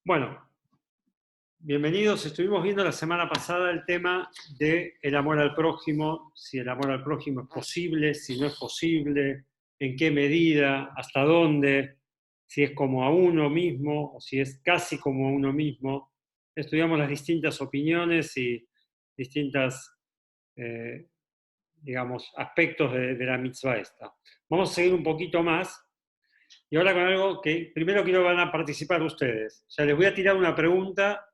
Bueno, bienvenidos. Estuvimos viendo la semana pasada el tema del amor al prójimo, si el amor al prójimo es posible, si no es posible, en qué medida, hasta dónde, si es como a uno mismo o si es casi como a uno mismo. Estudiamos las distintas opiniones y distintas, eh, digamos, aspectos de la mitzvah esta. Vamos a seguir un poquito más. Y ahora con algo que primero quiero van a participar ustedes. O sea, les voy a tirar una pregunta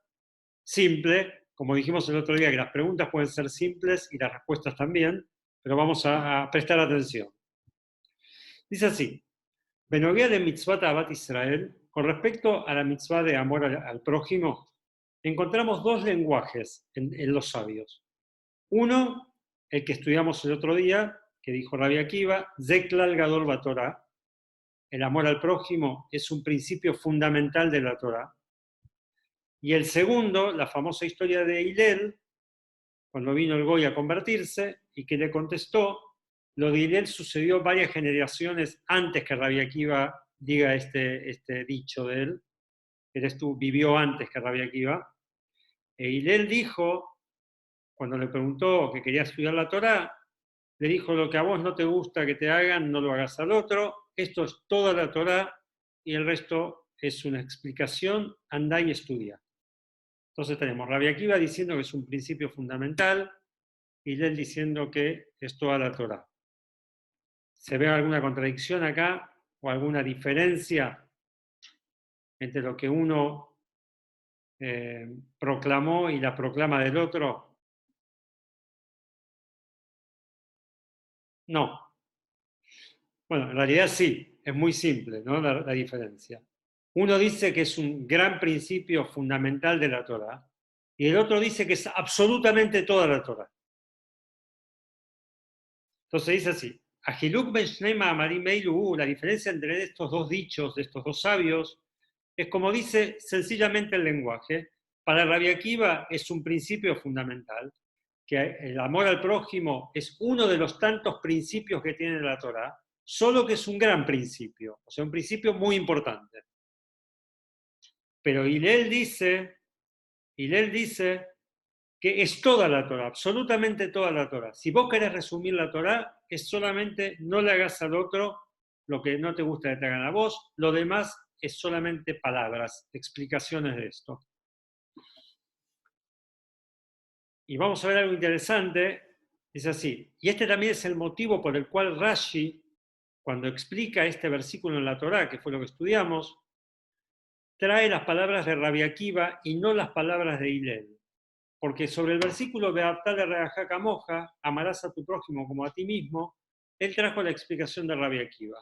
simple, como dijimos el otro día, que las preguntas pueden ser simples y las respuestas también, pero vamos a prestar atención. Dice así, Benoguea de mitzvah Abat Israel, con respecto a la mitzvah de amor al prójimo, encontramos dos lenguajes en los sabios. Uno, el que estudiamos el otro día, que dijo Rabbi Akiva, Zeklal Gadol Batorah, el amor al prójimo es un principio fundamental de la Torah. Y el segundo, la famosa historia de Hillel, cuando vino el Goy a convertirse, y que le contestó, lo de Hillel sucedió varias generaciones antes que Rabbi Akiva diga este dicho de él. Eres tú, vivió antes que Rabbi Akiva. E Hillel dijo, cuando le preguntó que quería estudiar la Torá, le dijo, lo que a vos no te gusta que te hagan, no lo hagas al otro. Esto es toda la Torá y el resto es una explicación, andá y estudia. Entonces tenemos Rabbi Akiva diciendo que es un principio fundamental y Hillel diciendo que es toda la Torá. ¿Se ve alguna contradicción acá o alguna diferencia entre lo que uno proclamó y la proclama del otro? No. Bueno, en realidad sí, es muy simple, ¿no? La diferencia. Uno dice que es un gran principio fundamental de la Torá y el otro dice que es absolutamente toda la Torá. Entonces dice así, Ajiluk ben Shneima Amarim Eilu, la diferencia entre estos dos dichos, de estos dos sabios, es como dice sencillamente el lenguaje. Para Rabbi Akiva es un principio fundamental, que el amor al prójimo es uno de los tantos principios que tiene la Torá, solo que es un gran principio, o sea, un principio muy importante. Pero Hillel dice que es toda la Torá, absolutamente toda la Torá. Si vos querés resumir la Torá, es solamente no le hagas al otro lo que no te gusta que te hagan a vos, lo demás es solamente palabras, explicaciones de esto. Y vamos a ver algo interesante, es así. Y este también es el motivo por el cual Rashi, cuando explica este versículo en la Torá, que fue lo que estudiamos, trae las palabras de Rabbi Akiva y no las palabras de Hillel. Porque sobre el versículo Beaptale Reajaka Moja, amarás a tu prójimo como a ti mismo, él trajo la explicación de Rabbi Akiva.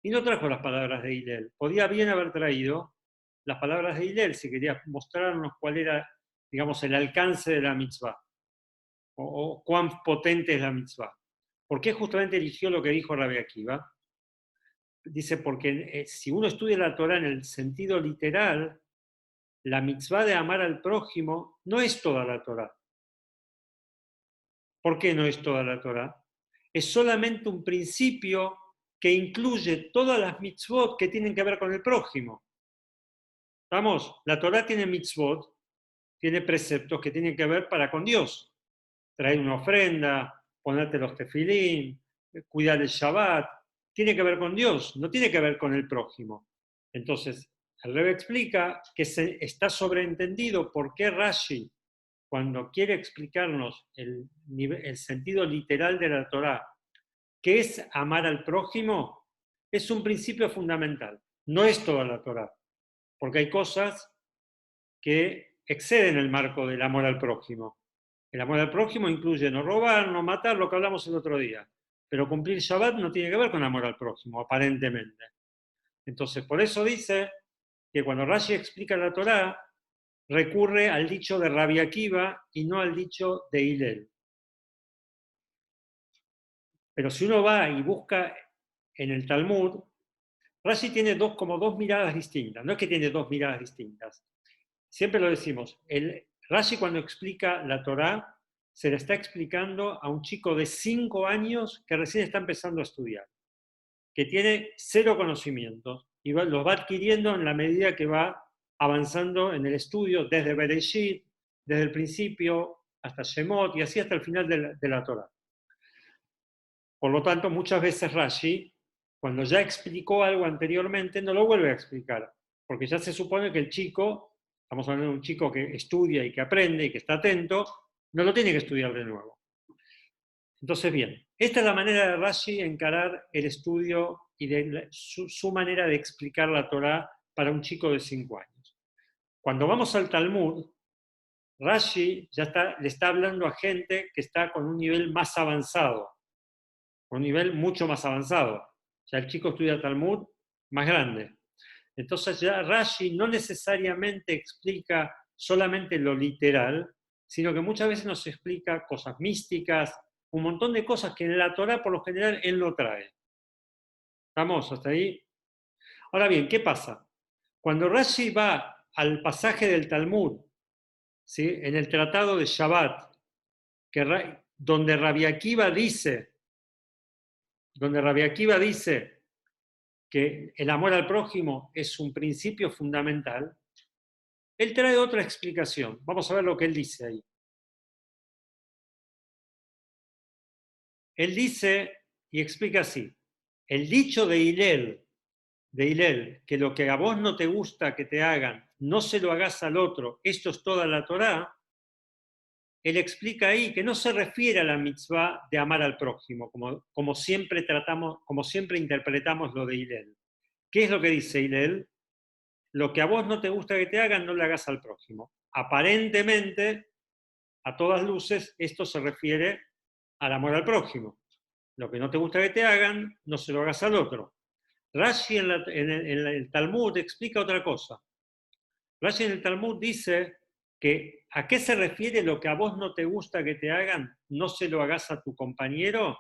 Y no trajo las palabras de Hillel. Podía bien haber traído las palabras de Hillel si quería mostrarnos cuál era, digamos, el alcance de la mitzvah. O cuán potente es la mitzvah. ¿Por qué justamente eligió lo que dijo Rabbi Akiva? Dice, porque si uno estudia la Torah en el sentido literal, la mitzvah de amar al prójimo no es toda la Torah. ¿Por qué no es toda la Torah? Es solamente un principio que incluye todas las mitzvot que tienen que ver con el prójimo. Vamos, la Torah tiene mitzvot, tiene preceptos que tienen que ver para con Dios. Traer una ofrenda, ponerte los tefilín, cuidar el Shabbat, tiene que ver con Dios, no tiene que ver con el prójimo. Entonces, el Rebbe explica que está sobreentendido por qué Rashi, cuando quiere explicarnos el sentido literal de la Torá, que es amar al prójimo, es un principio fundamental. No es toda la Torá, porque hay cosas que exceden el marco del amor al prójimo. El amor al prójimo incluye no robar, no matar, lo que hablamos el otro día. Pero cumplir Shabbat no tiene que ver con amor al prójimo, aparentemente. Entonces, por eso dice que cuando Rashi explica la Torá, recurre al dicho de Rabbi Akiva y no al dicho de Hillel. Pero si uno va y busca en el Talmud, Rashi tiene como dos miradas distintas. No es que tiene dos miradas distintas. Siempre lo decimos. Rashi cuando explica la Torá, se le está explicando a un chico de 5 años que recién está empezando a estudiar, que tiene cero conocimientos y los va adquiriendo en la medida que va avanzando en el estudio desde Bereshit, desde el principio hasta Shemot, y así hasta el final de la Torah. Por lo tanto, muchas veces Rashi, cuando ya explicó algo anteriormente, no lo vuelve a explicar, porque ya se supone que el chico, estamos hablando de un chico que estudia y que aprende y que está atento, no lo tiene que estudiar de nuevo. Entonces, bien, esta es la manera de Rashi encarar el estudio y de su manera de explicar la Torá para un chico de 5 años. Cuando vamos al Talmud, Rashi ya le está hablando a gente que está con un nivel más avanzado, con un nivel mucho más avanzado. Ya el chico estudia Talmud más grande. Entonces ya Rashi no necesariamente explica solamente lo literal, sino que muchas veces nos explica cosas místicas, un montón de cosas que en la Torá por lo general él no trae. ¿Estamos hasta ahí? Ahora bien, ¿qué pasa? Cuando Rashi va al pasaje del Talmud, ¿sí? En el tratado de Shabbat, donde Rabbi Akiva dice que el amor al prójimo es un principio fundamental, él trae otra explicación. Vamos a ver lo que él dice ahí. Él dice y explica así: el dicho de Hillel, que lo que a vos no te gusta que te hagan, no se lo hagas al otro, esto es toda la Torá. Él explica ahí que no se refiere a la mitzvah de amar al prójimo, como siempre interpretamos lo de Hillel. ¿Qué es lo que dice Hillel? Lo que a vos no te gusta que te hagan, no le hagas al prójimo. Aparentemente, a todas luces, esto se refiere al amor al prójimo. Lo que no te gusta que te hagan, no se lo hagas al otro. Rashi en el Talmud explica otra cosa. Rashi en el Talmud dice que ¿a qué se refiere lo que a vos no te gusta que te hagan, no se lo hagas a tu compañero?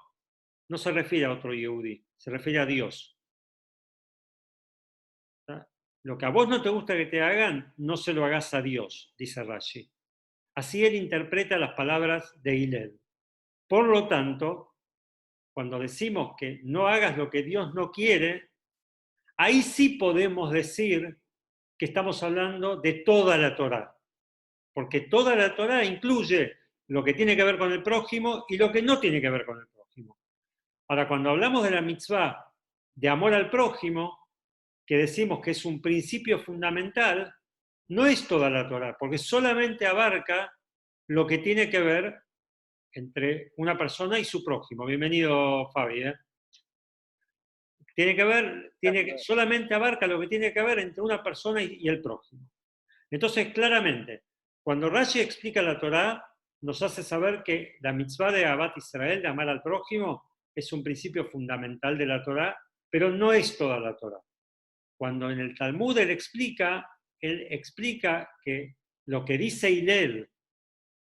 No se refiere a otro Yehudi, se refiere a Dios. ¿Está? Lo que a vos no te gusta que te hagan, no se lo hagas a Dios, dice Rashi. Así él interpreta las palabras de Hillel. Por lo tanto, cuando decimos que no hagas lo que Dios no quiere, ahí sí podemos decir que estamos hablando de toda la Torá, porque toda la Torá incluye lo que tiene que ver con el prójimo y lo que no tiene que ver con el prójimo. Ahora, cuando hablamos de la mitzvah de amor al prójimo, que decimos que es un principio fundamental, no es toda la Torá, porque solamente abarca lo que tiene que ver entre una persona y su prójimo. Bienvenido, Fabi. Solamente abarca lo que tiene que ver entre una persona y el prójimo. Entonces, claramente, cuando Rashi explica la Torá, nos hace saber que la mitzvah de Abat Israel, de amar al prójimo, es un principio fundamental de la Torá, pero no es toda la Torá. Cuando en el Talmud él explica que lo que dice Hillel,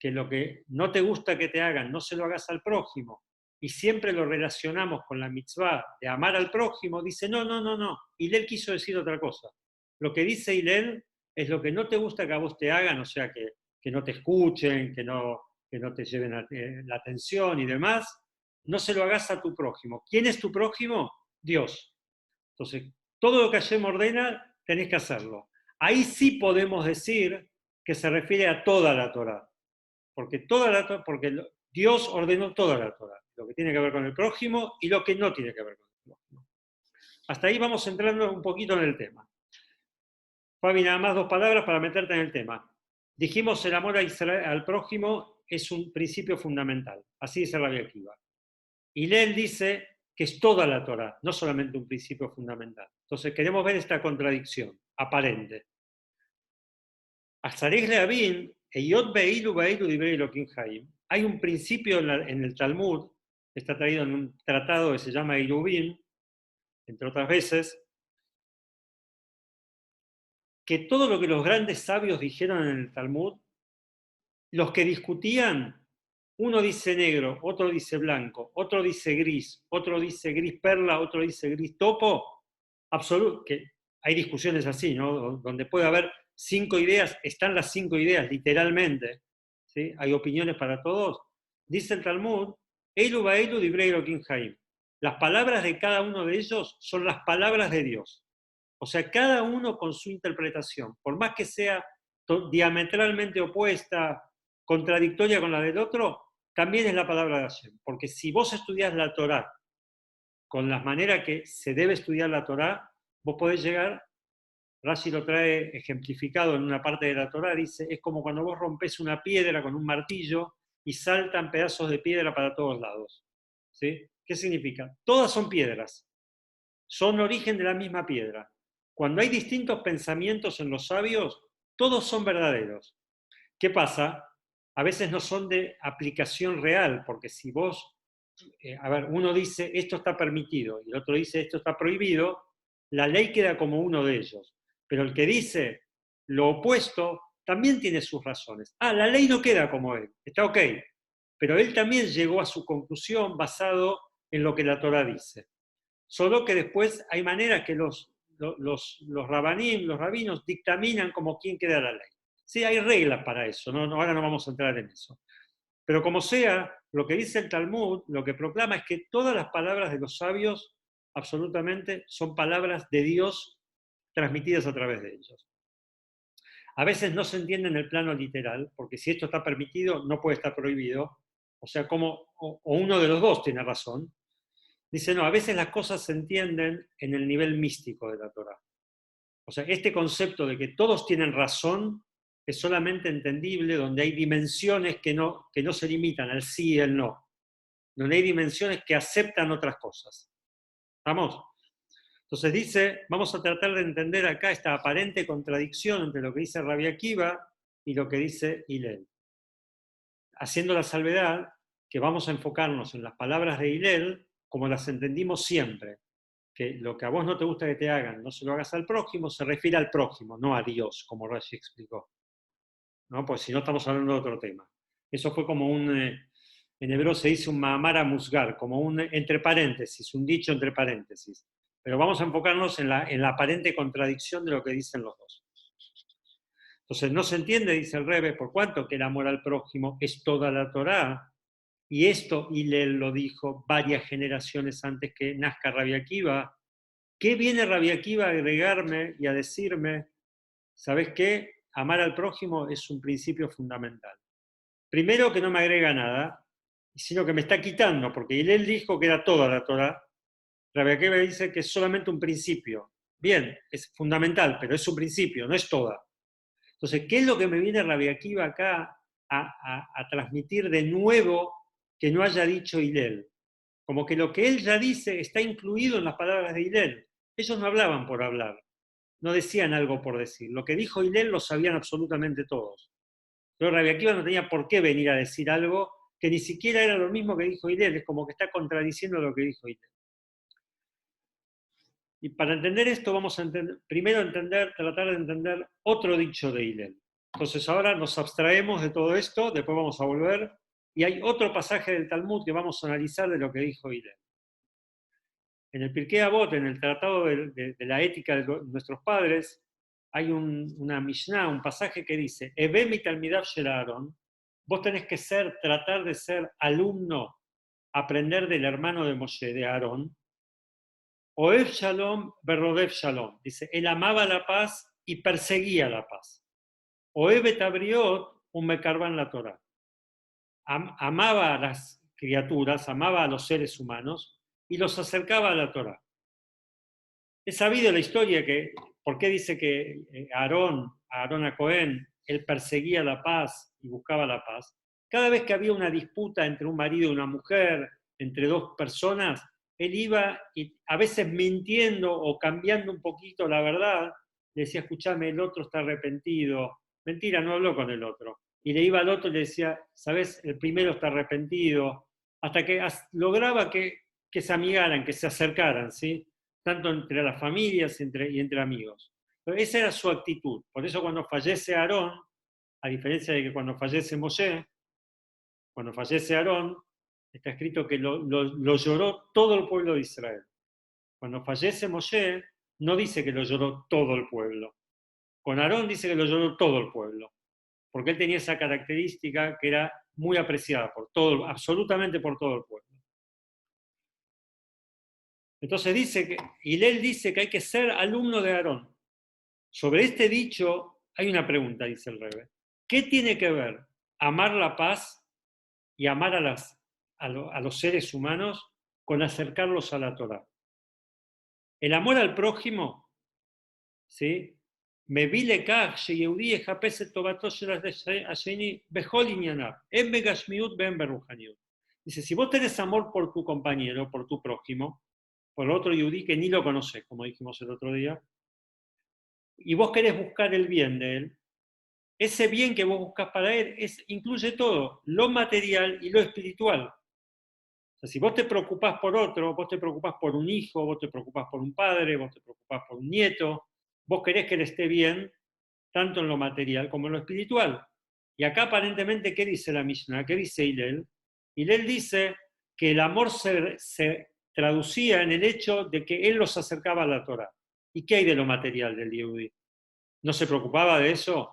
que lo que no te gusta que te hagan, no se lo hagas al prójimo, y siempre lo relacionamos con la mitzvah de amar al prójimo, dice, no. Hillel quiso decir otra cosa. Lo que dice Hillel es lo que no te gusta que a vos te hagan, o sea, que no te escuchen, que no te lleven la atención y demás, no se lo hagas a tu prójimo. ¿Quién es tu prójimo? Dios. Entonces, todo lo que Hashem ordena, tenés que hacerlo. Ahí sí podemos decir que se refiere a toda la Torá, porque Dios ordenó toda la Torá, lo que tiene que ver con el prójimo y lo que no tiene que ver con el prójimo. Hasta ahí vamos entrando un poquito en el tema. Fabi, nada más 2 palabras para meterte en el tema. Dijimos el amor al prójimo es un principio fundamental, así dice Rabbi Akiva. Y Hillel dice que es toda la Torá, no solamente un principio fundamental. Entonces queremos ver esta contradicción aparente. Hay un principio en el Talmud, que está traído en un tratado que se llama Irubim, entre otras veces, que todo lo que los grandes sabios dijeron en el Talmud, los que discutían, uno dice negro, otro dice blanco, otro dice gris, otro dice gris perla, otro dice gris topo, que hay discusiones así, ¿no? Donde puede haber 5 ideas, están las 5 ideas literalmente, ¿sí? Hay opiniones para todos. Dice el Talmud, Eilu Baeilu Divrei Elokim Haim. Las palabras de cada uno de ellos son las palabras de Dios. O sea, cada uno con su interpretación, por más que sea diametralmente opuesta, contradictoria con la del otro, también es la palabra de Hashem. Porque si vos estudiás la Torá con las maneras que se debe estudiar la Torá, vos podés llegar, Rashi lo trae ejemplificado en una parte de la Torá, dice, es como cuando vos rompés una piedra con un martillo y saltan pedazos de piedra para todos lados. ¿Sí? ¿Qué significa? Todas son piedras, son origen de la misma piedra. Cuando hay distintos pensamientos en los sabios, todos son verdaderos. ¿Qué pasa? A veces no son de aplicación real, porque si vos, a ver, uno dice esto está permitido y el otro dice esto está prohibido, la ley queda como uno de ellos. Pero el que dice lo opuesto también tiene sus razones. Ah, la ley no queda como él, está ok, pero él también llegó a su conclusión basado en lo que la Torah dice. Solo que después hay maneras que los rabanim, los rabinos, dictaminan como quién queda la ley. Sí, hay reglas para eso, ¿no? Ahora no vamos a entrar en eso. Pero como sea, lo que dice el Talmud, lo que proclama es que todas las palabras de los sabios, absolutamente, son palabras de Dios transmitidas a través de ellos. A veces no se entiende en el plano literal, porque si esto está permitido, no puede estar prohibido. O sea, o uno de los dos tiene razón. Dice, no, a veces las cosas se entienden en el nivel místico de la Torah. O sea, este concepto de que todos tienen razón es solamente entendible donde hay dimensiones que no se limitan al sí y el no. Donde hay dimensiones que aceptan otras cosas. ¿Vamos? Entonces dice, vamos a tratar de entender acá esta aparente contradicción entre lo que dice Rabbi Akiva y lo que dice Hillel. Haciendo la salvedad que vamos a enfocarnos en las palabras de Hillel como las entendimos siempre, que lo que a vos no te gusta que te hagan, no se lo hagas al prójimo, se refiere al prójimo, no a Dios, como Rashi explicó. ¿No? Pues si no estamos hablando de otro tema. Eso fue como en hebreo se dice un ma'amar musgar, como un entre paréntesis, un dicho entre paréntesis. Pero vamos a enfocarnos en la aparente contradicción de lo que dicen los dos. Entonces no se entiende, dice el Rebbe, por cuanto que el amor al prójimo es toda la Torá, y esto Hillel lo dijo varias generaciones antes que nazca Rabbi Akiva. ¿Qué viene Rabbi Akiva a agregarme y a decirme? ¿Sabes qué? Amar al prójimo es un principio fundamental. Primero, que no me agrega nada, sino que me está quitando, porque él dijo que era toda la Torah. Rabbi Akiva dice que es solamente un principio. Bien, es fundamental, pero es un principio, no es toda. Entonces, ¿qué es lo que me viene Rabbi Akiva acá a transmitir de nuevo que no haya dicho Hillel? Como que lo que él ya dice está incluido en las palabras de Hillel. Ellos no hablaban por hablar, no decían algo por decir. Lo que dijo Hillel lo sabían absolutamente todos. Pero Rabbi Akiva no tenía por qué venir a decir algo que ni siquiera era lo mismo que dijo Hillel, es como que está contradiciendo lo que dijo Hillel. Y para entender esto vamos a primero tratar de entender otro dicho de Hillel. Entonces ahora nos abstraemos de todo esto, después vamos a volver, y hay otro pasaje del Talmud que vamos a analizar de lo que dijo Hillel. En el Pirkei Avot, en el Tratado de la Ética de nuestros padres, hay una Mishnah, un pasaje que dice, Eve mi talmidav shel Aarón, vos tenés que tratar de ser alumno, aprender del hermano de Moshe, de Aarón, Oev Shalom, Berrodev Shalom. Dice, él amaba la paz y perseguía la paz. Oev et Abriot, un mekarban la Torah. Amaba a las criaturas, amaba a los seres humanos y los acercaba a la Torah. Es sabido la historia que, ¿por qué dice que Aarón a Cohen, él perseguía la paz y buscaba la paz? Cada vez que había una disputa entre un marido y una mujer, entre dos personas, él iba y a veces mintiendo o cambiando un poquito la verdad, le decía, escúchame, el otro está arrepentido. Mentira, no habló con el otro. Y le iba al otro y le decía, ¿sabes? El primero está arrepentido. Hasta que lograba que se amigaran, que se acercaran, ¿sí? Tanto entre las familias y entre amigos. Pero esa era su actitud. Por eso cuando fallece Aarón, a diferencia de que cuando fallece Moshe, cuando fallece Aarón, está escrito que lo lloró todo el pueblo de Israel. Cuando fallece Moshe, no dice que lo lloró todo el pueblo. Con Aarón dice que lo lloró todo el pueblo. Porque él tenía esa característica que era muy apreciada por todo, absolutamente por todo el pueblo. Entonces Hillel dice que hay que ser alumno de Aarón. Sobre este dicho hay una pregunta, dice el Rebbe. ¿Qué tiene que ver amar la paz y amar a los seres humanos con acercarlos a la Torá? El amor al prójimo, ¿sí? מביא לכך שיהודי יחפש את טובתו של השני בכל ענייניו, הן בגשמיות והן ברוחניות. Dice, si vos tenés amor por tu compañero, por tu prójimo, por el otro yudí que ni lo conoces, como dijimos el otro día, y vos querés buscar el bien de él, ese bien que vos buscas para él incluye todo, lo material y lo espiritual. O sea, si vos te preocupás por otro, vos te preocupás por un hijo, vos te preocupás por un padre, vos te preocupás por un nieto, vos querés que él esté bien, tanto en lo material como en lo espiritual. Y acá aparentemente, ¿qué dice la Mishnah? ¿Qué dice Hillel? Hillel dice que el amor se traducía en el hecho de que él los acercaba a la Torah. ¿Y qué hay de lo material del Yehudi? ¿No se preocupaba de eso?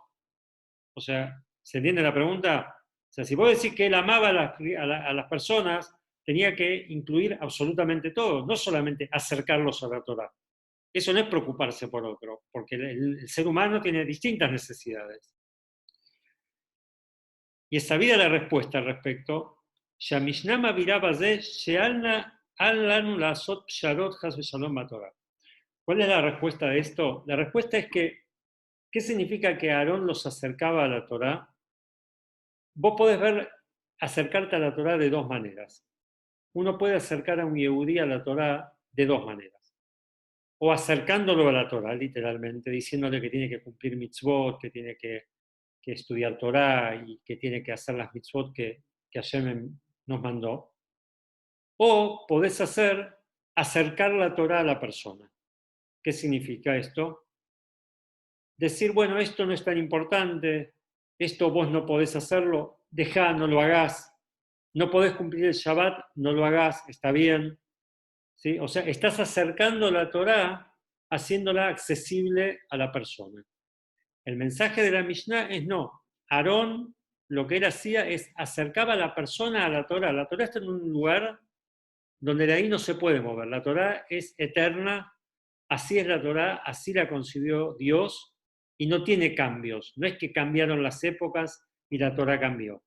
O sea, ¿se entiende la pregunta? O sea, si vos decís que él amaba a las personas, tenía que incluir absolutamente todo, no solamente acercarlos a la Torah. Eso no es preocuparse por otro, porque el ser humano tiene distintas necesidades. Y es sabida la respuesta al respecto. ¿Cuál es la respuesta de esto? La respuesta es que, ¿qué significa que Aarón los acercaba a la Torá? Vos podés acercarte a la Torá de dos maneras. Uno puede acercar a un yehudí a la Torá de dos maneras. O acercándolo a la Torá, literalmente, diciéndole que tiene que cumplir mitzvot, que tiene que estudiar Torá y que tiene que hacer las mitzvot que Hashem nos mandó. O podés acercar la Torá a la persona. ¿Qué significa esto? Decir, bueno, esto no es tan importante, esto vos no podés hacerlo, dejá, no lo hagas. No podés cumplir el Shabbat, no lo hagas, está bien. ¿Sí? O sea, estás acercando la Torá, haciéndola accesible a la persona. El mensaje de la Mishnah es no. Aarón lo que él hacía es acercaba a la persona a la Torá. La Torá está en un lugar donde de ahí no se puede mover. La Torá es eterna, así es la Torá, así la concibió Dios y no tiene cambios. No es que cambiaron las épocas y la Torá cambió.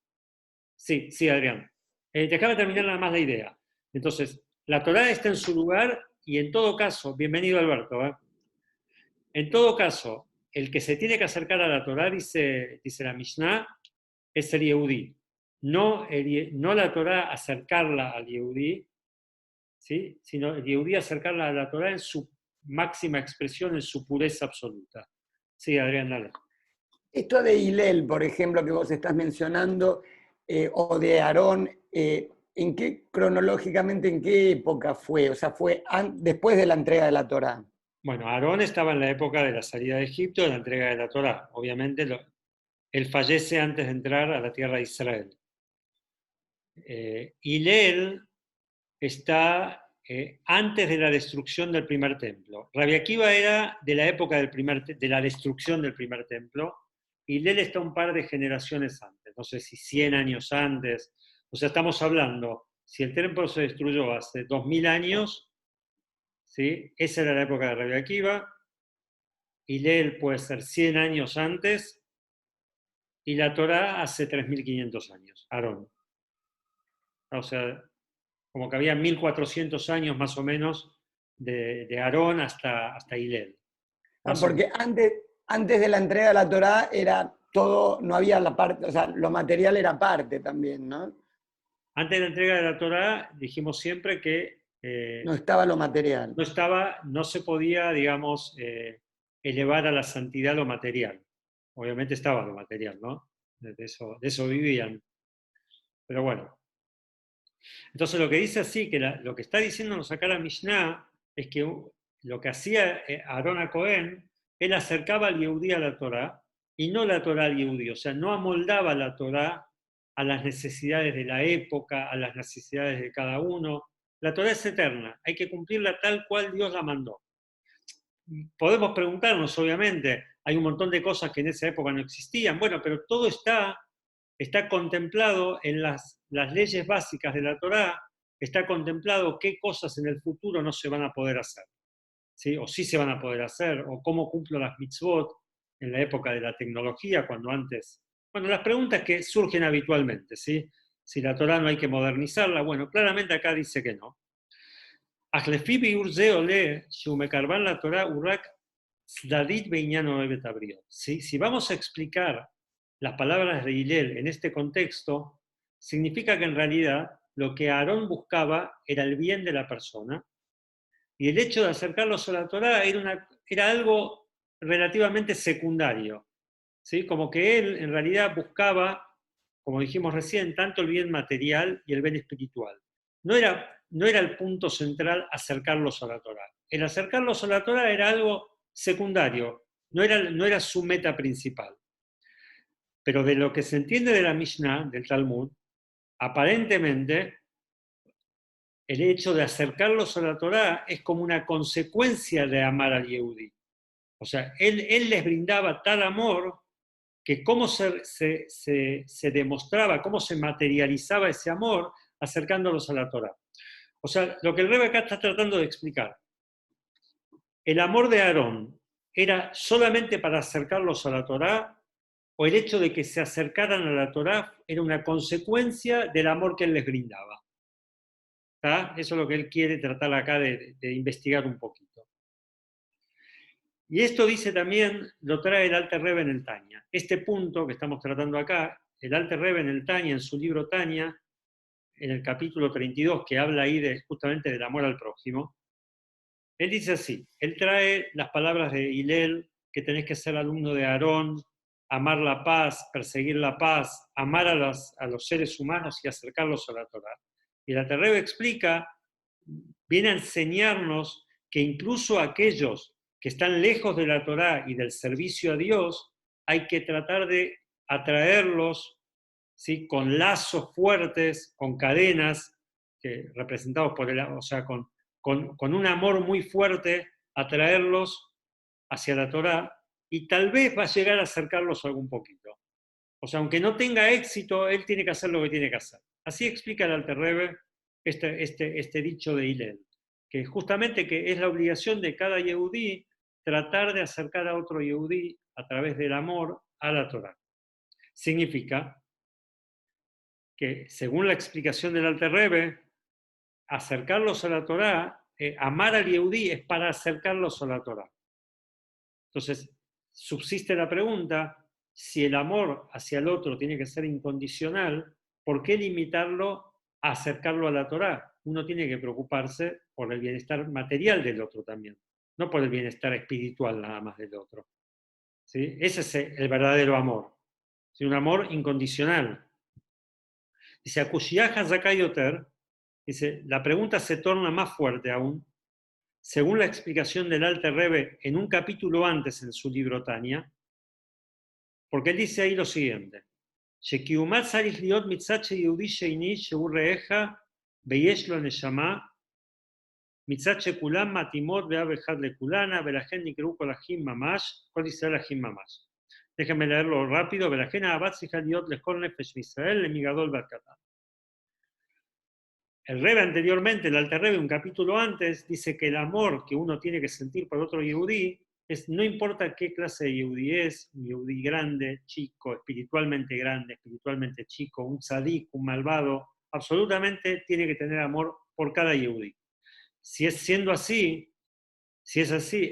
Sí, sí, Adrián. Déjame terminar nada más la idea. Entonces, la Torá está en su lugar y en todo caso, bienvenido Alberto, en todo caso, el que se tiene que acercar a la Torá, dice la Mishnah, es el Yehudí. No la Torá acercarla al Yehudí, ¿sí? Sino el Yehudí acercarla a la Torá en su máxima expresión, en su pureza absoluta. Sí, Adrián, dale. Esto de Hillel, por ejemplo, que vos estás mencionando, o de Aarón, cronológicamente, ¿en qué época fue? O sea, ¿fue después de la entrega de la Torá? Bueno, Aarón estaba en la época de la salida de Egipto, de la entrega de la Torá. Obviamente, él fallece antes de entrar a la tierra de Israel. Hillel está antes de la destrucción del primer templo. Rabbi Akiva era de la época de la destrucción del primer templo, y Hillel está un par de generaciones antes, no sé si 100 años antes. O sea, estamos hablando, si el templo se destruyó hace 2000 años, ¿sí? Esa era la época de Rabbi Akiva. Hillel puede ser 100 años antes, y la Torá hace 3500 años, Aarón. O sea, como que había 1400 años más o menos de Aarón hasta Hillel. Porque antes de la entrega de la Torá era todo, no había la parte, o sea, lo material era parte también, ¿no? Antes de la entrega de la Torá dijimos siempre que no estaba lo material. No se podía, digamos, elevar a la santidad lo material. Obviamente estaba lo material, ¿no? De eso vivían. Pero bueno. Entonces lo que dice así, que lo que está diciéndonos acá la Mishnah, es que lo que hacía Aarón a Cohen, él acercaba al Yehudí a la Torá, y no la Torá al Yehudí, o sea, no amoldaba la Torá a las necesidades de la época, a las necesidades de cada uno. La Torá es eterna, hay que cumplirla tal cual Dios la mandó. Podemos preguntarnos, obviamente, hay un montón de cosas que en esa época no existían, bueno, pero todo está contemplado en las leyes básicas de la Torá, está contemplado qué cosas en el futuro no se van a poder hacer, ¿sí? O sí se van a poder hacer, o cómo cumplo las mitzvot en la época de la tecnología, cuando antes... Bueno, las preguntas que surgen habitualmente, ¿sí? Si la Torá no hay que modernizarla, bueno, claramente acá dice que no. ¿Sí? Si vamos a explicar las palabras de Hillel en este contexto, significa que en realidad lo que Aarón buscaba era el bien de la persona, y el hecho de acercarlos a la Torá era algo relativamente secundario, ¿sí? Como que él en realidad buscaba, como dijimos recién, tanto el bien material y el bien espiritual. No era el punto central acercarlos a la Torá. El acercarlos a la Torá era algo secundario, no era su meta principal. Pero de lo que se entiende de la Mishnah, del Talmud, aparentemente el hecho de acercarlos a la Torá es como una consecuencia de amar al Yehudí. O sea, él les brindaba tal amor que cómo se demostraba, cómo se materializaba ese amor acercándolos a la Torá. O sea, lo que el Rebbe acá está tratando de explicar, ¿el amor de Aarón era solamente para acercarlos a la Torá, o el hecho de que se acercaran a la Torá era una consecuencia del amor que él les brindaba? ¿Está? Eso es lo que él quiere tratar acá de investigar un poquito. Y esto dice también, lo trae el Alter Rebbe en el Tanya. Este punto que estamos tratando acá, el Alter Rebbe en el Tanya, en su libro Tanya, en el capítulo 32, que habla ahí justamente del amor al prójimo, él dice así, él trae las palabras de Hillel, que tenés que ser alumno de Aarón, amar la paz, perseguir la paz, amar a los seres humanos y acercarlos a la Torá. Y el Alter Rebbe explica, viene a enseñarnos que incluso aquellos que están lejos de la Torá y del servicio a Dios, hay que tratar de atraerlos, ¿sí? Con lazos fuertes, con cadenas, representados por o sea, con un amor muy fuerte, atraerlos hacia la Torá, y tal vez va a llegar a acercarlos algún poquito. O sea, aunque no tenga éxito, él tiene que hacer lo que tiene que hacer. Así explica el Alter Rebbe este dicho de Hillel, que justamente que es la obligación de cada yehudí tratar de acercar a otro yehudí a través del amor a la Torá. Significa que, según la explicación del Alter Rebbe, acercarlos a la Torá, amar al yehudí es para acercarlos a la Torá. Entonces, subsiste la pregunta, si el amor hacia el otro tiene que ser incondicional, ¿por qué limitarlo a acercarlo a la Torá? Uno tiene que preocuparse por el bienestar material del otro también, no por el bienestar espiritual nada más del otro. ¿Sí? Ese es el verdadero amor. ¿Sí? Un amor incondicional. Dice, Akushiyaha Zakayoter, dice, la pregunta se torna más fuerte aún, según la explicación del Alter Rebbe en un capítulo antes en su libro Tanya, porque él dice ahí lo siguiente, שקיומת צריך להיות מצד של יהודי שני שהוא רעך ויש לו נשמה, מצד שכולם מתאימות ואב אחד לכולנה, ולכן נקראו כל אחים ממש, כל ישראל אחים ממש. Déjenme leerlo rápido, ולכן האהבה צריכה להיות לכל נפש מישראל, למגדול ועד קטן. El Rebbe anteriormente, el Alter Rebbe, un capítulo antes, dice que el amor que uno tiene que sentir por otro yehudí no importa qué clase de yehudí es, un yehudí grande, chico, espiritualmente chico, un tzadik, un malvado, absolutamente tiene que tener amor por cada yehudí. Si es así,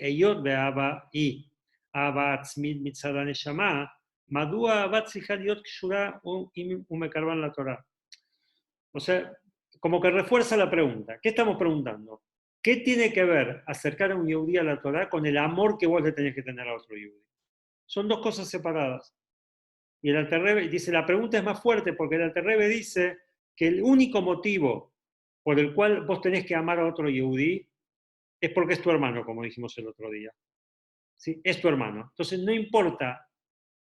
Eyot be'ava y ava atzmid mitzad neshama, madua ava tzricha liot kshura umekarban la Torah. O sea, como que refuerza la pregunta. ¿Qué estamos preguntando? ¿Qué tiene que ver acercar a un yehudí a la Torá con el amor que vos le tenés que tener a otro yehudí? Son dos cosas separadas. Y el Alter Rebbe dice, la pregunta es más fuerte porque el Alter Rebbe dice que el único motivo por el cual vos tenés que amar a otro yehudí es porque es tu hermano, como dijimos el otro día. ¿Sí? Es tu hermano. Entonces no importa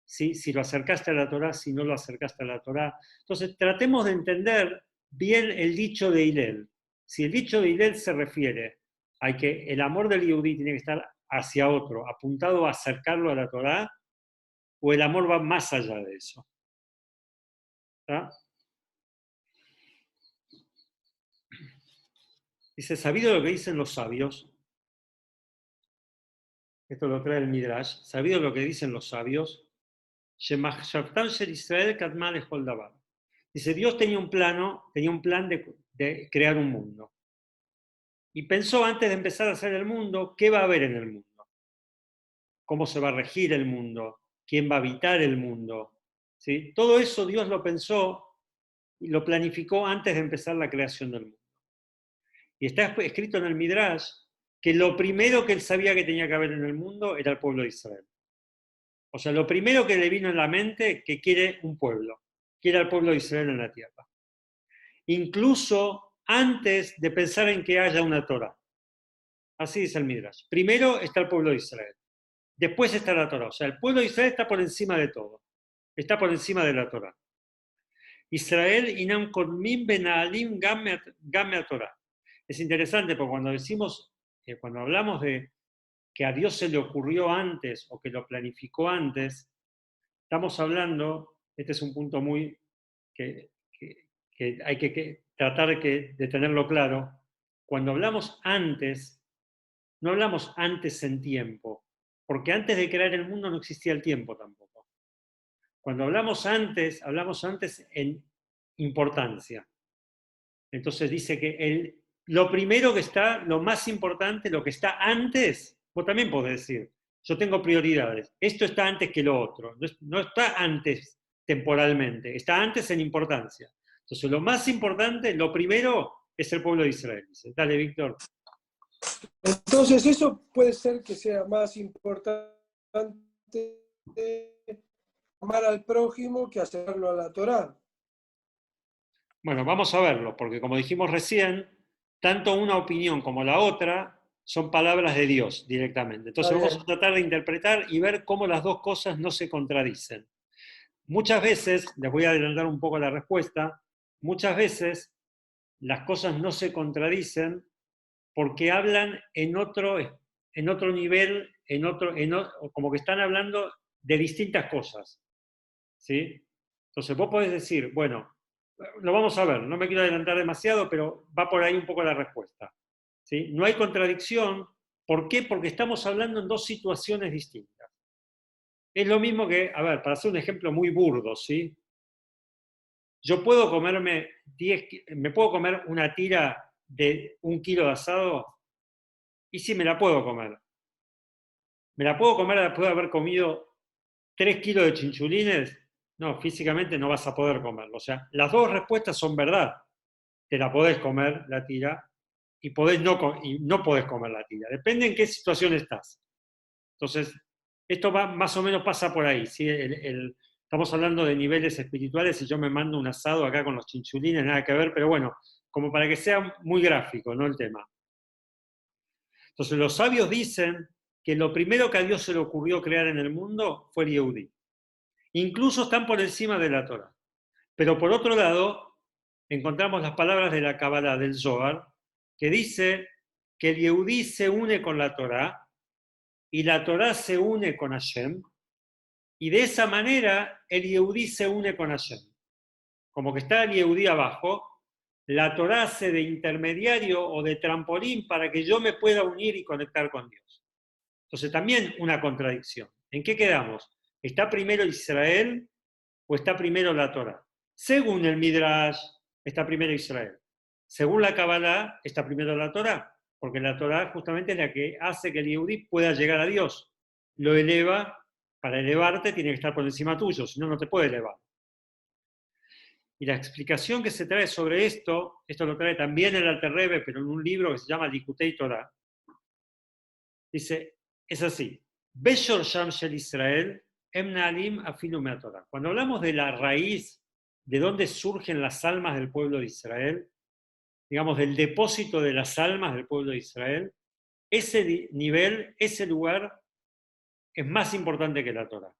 si lo acercaste a la Torá, si no lo acercaste a la Torá. Entonces tratemos de entender bien el dicho de Hillel. Si el dicho de Hillel se refiere a que el amor del yehudí tiene que estar hacia otro, apuntado a acercarlo a la Torá, o el amor va más allá de eso. ¿Está? Dice, sabido lo que dicen los sabios, esto lo trae el Midrash, sabido lo que dicen los sabios, Israel dice, Dios tenía un plan de crear un mundo. Y pensó antes de empezar a hacer el mundo, ¿qué va a haber en el mundo? ¿Cómo se va a regir el mundo? ¿Quién va a habitar el mundo? ¿Sí? Todo eso Dios lo pensó y lo planificó antes de empezar la creación del mundo. Y está escrito en el Midrash que lo primero que él sabía que tenía que haber en el mundo era el pueblo de Israel. O sea, lo primero que le vino en la mente que quiere un pueblo, quiere al pueblo de Israel en la tierra. Incluso antes de pensar en que haya una Torah. Así dice el Midrash. Primero está el pueblo de Israel. Después está la Torah. O sea, el pueblo de Israel está por encima de todo. Está por encima de la Torah. Israel inam kodmim benaalim game a Torah. Es interesante porque cuando decimos, cuando hablamos de que a Dios se le ocurrió antes o que lo planificó antes, estamos hablando, este es un punto muy que hay que tratar de tenerlo claro, cuando hablamos antes, no hablamos antes en tiempo, porque antes de crear el mundo no existía el tiempo tampoco. Cuando hablamos antes en importancia. Entonces dice que lo primero que está, lo más importante, lo que está antes, vos también podés decir, yo tengo prioridades, esto está antes que lo otro, no está antes temporalmente, está antes en importancia. Entonces lo más importante, lo primero, es el pueblo de Israel. Dice. Dale, Víctor. Entonces eso puede ser que sea más importante amar al prójimo que hacerlo a la Torá. Bueno, vamos a verlo, porque como dijimos recién, tanto una opinión como la otra son palabras de Dios directamente. Entonces vamos a tratar de interpretar y ver cómo las dos cosas no se contradicen. Muchas veces, les voy a adelantar un poco la respuesta, muchas veces las cosas no se contradicen porque hablan en otro nivel, como que están hablando de distintas cosas. ¿Sí? Entonces vos podés decir, bueno, lo vamos a ver, no me quiero adelantar demasiado, pero va por ahí un poco la respuesta. ¿Sí? No hay contradicción. ¿Por qué? Porque estamos hablando en dos situaciones distintas. Es lo mismo que, a ver, para hacer un ejemplo muy burdo, ¿sí? Yo puedo me puedo comer una tira de 1 kilo de asado, y sí me la puedo comer. ¿Me la puedo comer después de haber comido 3 kilos de chinchulines? No, físicamente no vas a poder comerlo. O sea, las dos respuestas son verdad. Te la podés comer, la tira, y no podés comer la tira. Depende en qué situación estás. Entonces, esto más o menos pasa por ahí. ¿Sí? Estamos hablando de niveles espirituales y yo me mando un asado acá con los chinchulines, nada que ver, pero bueno, como para que sea muy gráfico, ¿no? El tema. Entonces, los sabios dicen que lo primero que a Dios se le ocurrió crear en el mundo fue el Yehudí. Incluso están por encima de la Torah. Pero por otro lado, encontramos las palabras de la Kabbalah, del Zohar, que dice que el Yehudí se une con la Torah y la Torah se une con Hashem, y de esa manera el Yehudí se une con Hashem. Como que está el Yehudí abajo, la Torah hace de intermediario o de trampolín para que yo me pueda unir y conectar con Dios. Entonces también una contradicción. ¿En qué quedamos? ¿Está primero Israel o está primero la Torah? Según el Midrash, está primero Israel. Según la Kabbalah, está primero la Torah, porque la Torah justamente es la que hace que el Yehudí pueda llegar a Dios. Lo eleva, para elevarte tiene que estar por encima tuyo, si no, no te puede elevar. Y la explicación que se trae sobre esto lo trae también el Alter Rebbe, pero en un libro que se llama Likutei Torah, dice, es así, Beshor Sham Shel Israel, Emnalim Afilu Torah. Cuando hablamos de la raíz, de dónde surgen las almas del pueblo de Israel, digamos, del depósito de las almas del pueblo de Israel, ese nivel, ese lugar, es más importante que la Torah.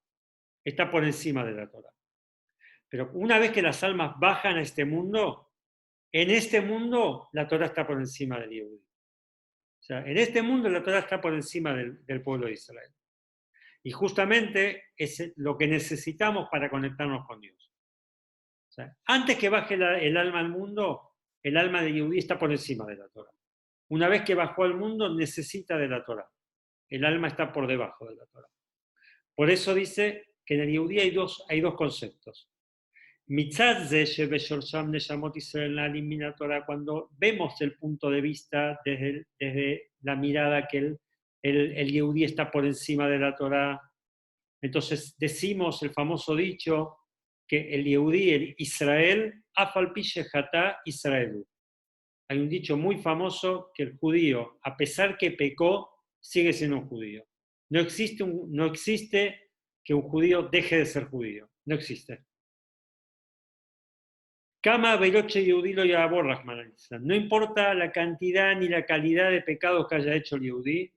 Está por encima de la Torah. Pero una vez que las almas bajan a este mundo, en este mundo la Torah está por encima del Yehudí. O sea, en este mundo la Torah está por encima del pueblo de Israel. Y justamente es lo que necesitamos para conectarnos con Dios. O sea, antes que baje el alma al mundo, el alma de Yehudí está por encima de la Torah. una vez que bajó al mundo, necesita de la Torá. El alma está por debajo de la Torá. Por eso dice que en el Yehudí hay dos conceptos. Cuando vemos el punto de vista desde la mirada que el Yehudí está por encima de la Torá, entonces decimos el famoso dicho que el Yehudí, el Israel, afalpi shejatá Israelu. Hay un dicho muy famoso que el judío, a pesar que pecó, sigue siendo un judío. No existe que un judío deje de ser judío. No existe. Kama veloche Yehudí lo yabor Rahman. No importa la cantidad ni la calidad de pecados que haya hecho el Yehudí,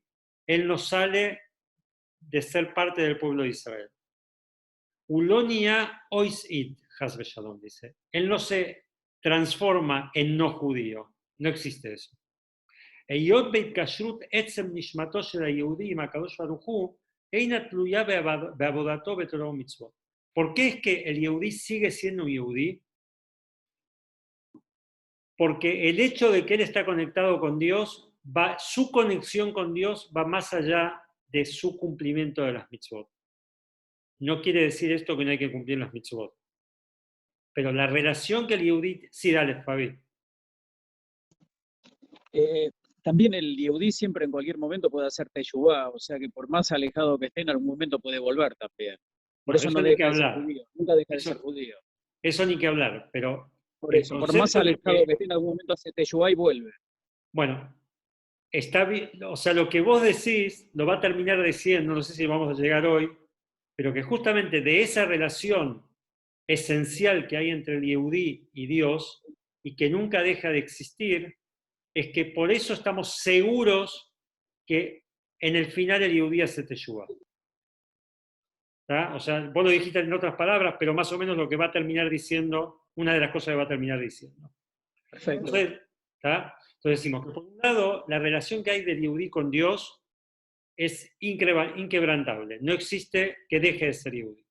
él no sale de ser parte del pueblo de Israel. Ulonia oisid, Hasbe Shalom dice. Él no se transforma en no judío. No existe eso. Eyot beit kashrut etzem nishmato shel hayehudi im hakadosh baruch hu eina tluya beavodato betorah u'mitzvot. ¿Por qué es que el Yehudí sigue siendo un Yehudí? Porque el hecho de que él está conectado con Dios, su conexión con Dios va más allá de su cumplimiento de las mitzvot. No quiere decir esto que no hay que cumplir las mitzvot. Pero la relación que el Yehudí... Sí, dale, Fabi. También el Yehudí siempre en cualquier momento puede hacer teshuvá, o sea que por más alejado que esté, en algún momento puede volver también. Por eso no deja de ser judío, nunca deja de ser judío. Eso ni que hablar, pero... Por eso, por más alejado que esté, en algún momento hace teshuvá y vuelve. Bueno, está bien, o sea, lo que vos decís lo va a terminar diciendo, no sé si vamos a llegar hoy, pero que justamente de esa relación esencial que hay entre el Yehudí y Dios, y que nunca deja de existir, es que por eso estamos seguros que en el final el Yehudí hace teshuvá. O sea, vos lo dijiste en otras palabras, pero más o menos lo que va a terminar diciendo, una de las cosas que va a terminar diciendo. Perfecto. Entonces decimos que por un lado, la relación que hay del Yehudí con Dios es inquebrantable. No existe que deje de ser Yehudí.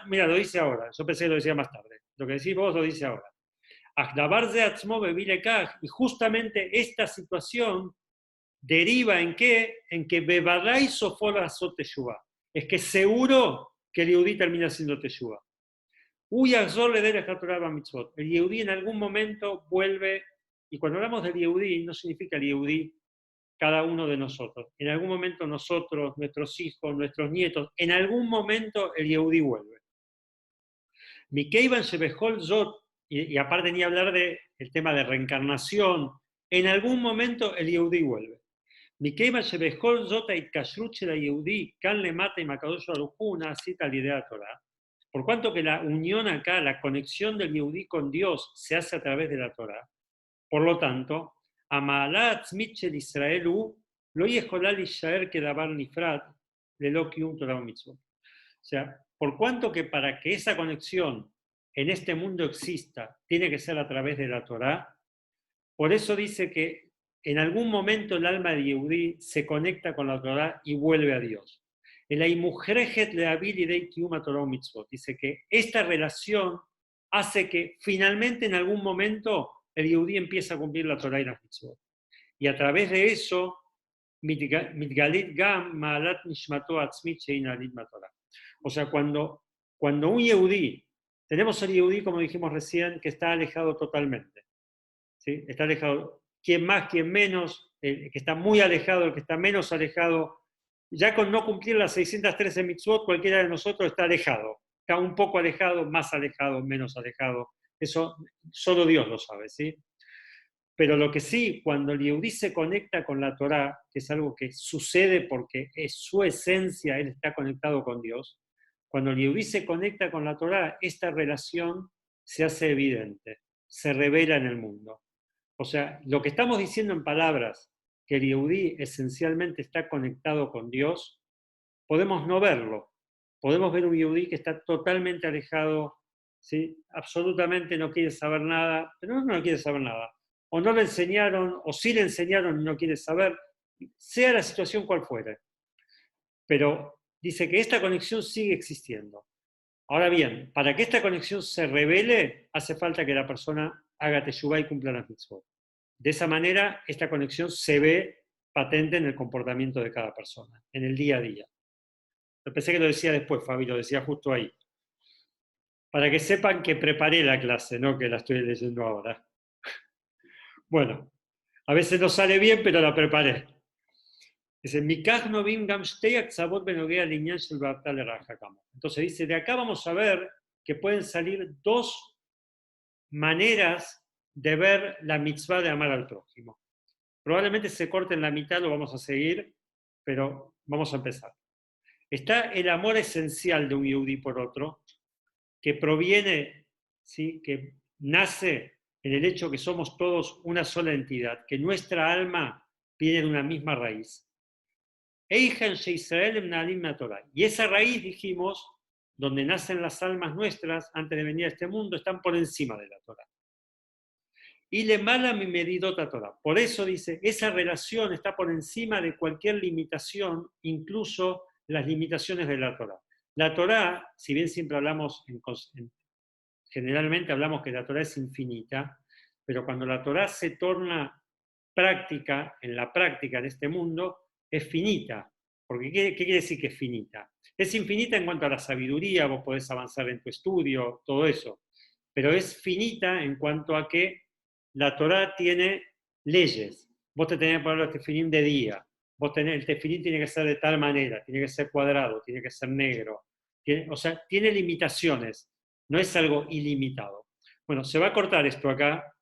Mira, lo dice ahora. Yo pensé que lo decía más tarde. Lo que decís vos lo dice ahora. Y justamente esta situación deriva en qué? En que Bebadai Sofola Azot Teshuvah. Es que seguro que el Yehudí termina siendo Teshuvah. El Yehudí en algún momento vuelve, y cuando hablamos del Yehudí, no significa el Yehudí cada uno de nosotros. En algún momento nosotros, nuestros hijos, nuestros nietos, en algún momento el Yehudí vuelve. Mikeivan Shebehol Zot, y aparte ni hablar del tema de reencarnación, en algún momento el Yehudí vuelve. Mikeivan Shebehol Zot Aitkashrut Shel Yehudí, Kan Lemata y Makadosh Baruj Hu, una cita al idea Torah. Por cuanto que la unión acá, la conexión del Yehudí con Dios se hace a través de la Torah. Por lo tanto, Amalat Mitchell Israelu lo yejolal Ishaer que dabar nifrat de lo que un Torah mitzvot. O sea, por cuanto que para que esa conexión en este mundo exista, tiene que ser a través de la Torah, por eso dice que en algún momento el alma de Yehudí se conecta con la Torah y vuelve a Dios. El Aimujrejet Leavil y Dei Kiuma Torah Mitzvot dice que esta relación hace que finalmente en algún momento el Yehudí empieza a cumplir la Torah y las Mitzvot. Y a través de eso, Mitgalit Gam Maalat Nishmato Atzmit Sheinalit Matorah. O sea, cuando un Yehudí, tenemos el Yehudí, como dijimos recién, que está alejado totalmente. ¿Sí? Está alejado, quien más, quien menos, el que está muy alejado, el que está menos alejado. Ya con no cumplir las 613 mitzvot, cualquiera de nosotros está alejado. Está un poco alejado, más alejado, menos alejado. Eso solo Dios lo sabe, ¿sí? Pero lo que sí, cuando el Yehudí se conecta con la Torá, que es algo que sucede porque es su esencia, él está conectado con Dios, cuando el Yehudí se conecta con la Torá, esta relación se hace evidente, se revela en el mundo. O sea, lo que estamos diciendo en palabras, que el Yehudí esencialmente está conectado con Dios, podemos no verlo. Podemos ver un Yehudí que está totalmente alejado, ¿sí? Absolutamente no quiere saber nada, pero no quiere saber nada. O no le enseñaron, o sí le enseñaron y no quiere saber, sea la situación cual fuere. Pero dice que esta conexión sigue existiendo. Ahora bien, para que esta conexión se revele, hace falta que la persona haga teshuvá y cumpla las mitzvot. De esa manera, esta conexión se ve patente en el comportamiento de cada persona, en el día a día. Yo pensé que lo decía después, Fabi, lo decía justo ahí. Para que sepan que preparé la clase, no que la estoy leyendo ahora. Bueno, a veces no sale bien, pero la preparé. Entonces dice, de acá vamos a ver que pueden salir dos maneras de ver la mitzvah de amar al prójimo. Probablemente se corte en la mitad, lo vamos a seguir, pero vamos a empezar. Está el amor esencial de un yehudí por otro, que proviene, ¿sí?, que nace en el hecho que somos todos una sola entidad, que nuestra alma viene de una misma raíz. Y esa raíz, dijimos, donde nacen las almas nuestras antes de venir a este mundo, están por encima de la Torah. Y le mala mi medidota Torah. Por eso dice, esa relación está por encima de cualquier limitación, incluso las limitaciones de la Torah. La Torah, si bien siempre hablamos, generalmente hablamos que la Torah es infinita, pero cuando la Torah se torna práctica, en la práctica en este mundo, es finita. Porque ¿qué quiere decir que es finita? Es infinita en cuanto a la sabiduría, vos podés avanzar en tu estudio, todo eso. Pero es finita en cuanto a que la Torah tiene leyes. Vos te tenés que poner el tefilín de día. El tefilín tiene que ser de tal manera, tiene que ser cuadrado, tiene que ser negro. O sea, tiene limitaciones. No es algo ilimitado. Bueno, se va a cortar esto acá.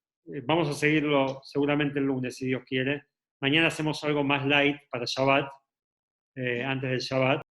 Vamos a seguirlo seguramente el lunes, si Dios quiere. Mañana hacemos algo más light para Shabbat, antes del Shabbat.